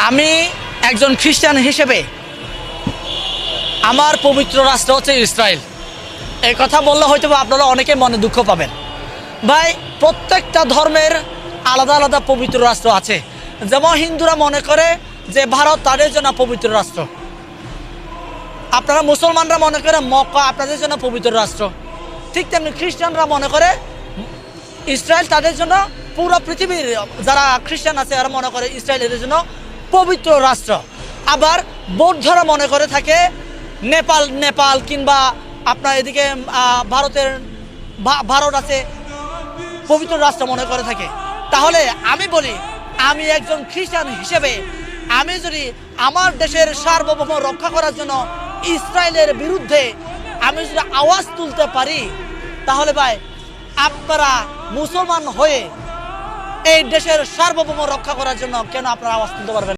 আমি একজন খ্রিস্টান হিসেবে আমার পবিত্র রাষ্ট্র হচ্ছে ইসরায়েল। এই কথা বললে হয়তো আপনারা অনেকে মনে দুঃখ পাবেন। ভাই, প্রত্যেকটা ধর্মের আলাদা আলাদা পবিত্র রাষ্ট্র আছে। যেমন হিন্দুরা মনে করে যে ভারত তাদের জন্য পবিত্র রাষ্ট্র, আপনারা মুসলমানরা মনে করে মক্কা আপনাদের জন্য পবিত্র রাষ্ট্র। ঠিক তেমনি খ্রিস্টানরা মনে করে ইসরায়েল তাদের জন্য, পুরো পৃথিবীর যারা খ্রিস্টান আছে এরা মনে করে ইসরায়েল এদের জন্য পবিত্র রাষ্ট্র। আবার বৌদ্ধরা মনে করে থাকে নেপাল কিংবা আপনার এদিকে ভারত আছে পবিত্র রাষ্ট্র মনে করে থাকে। তাহলে আমি বলি, আমি একজন খ্রিস্টান হিসেবে আমি যদি আমার দেশের সার্বভৌম রক্ষা করার জন্য ইসরায়েলের বিরুদ্ধে আমি যদি আওয়াজ তুলতে পারি, তাহলে ভাই আপনারা মুসলমান হয়ে এই দেশের সার্বভৌম রক্ষা করার জন্য কেন আপনারা আওয়াজ তুলতে পারবেন?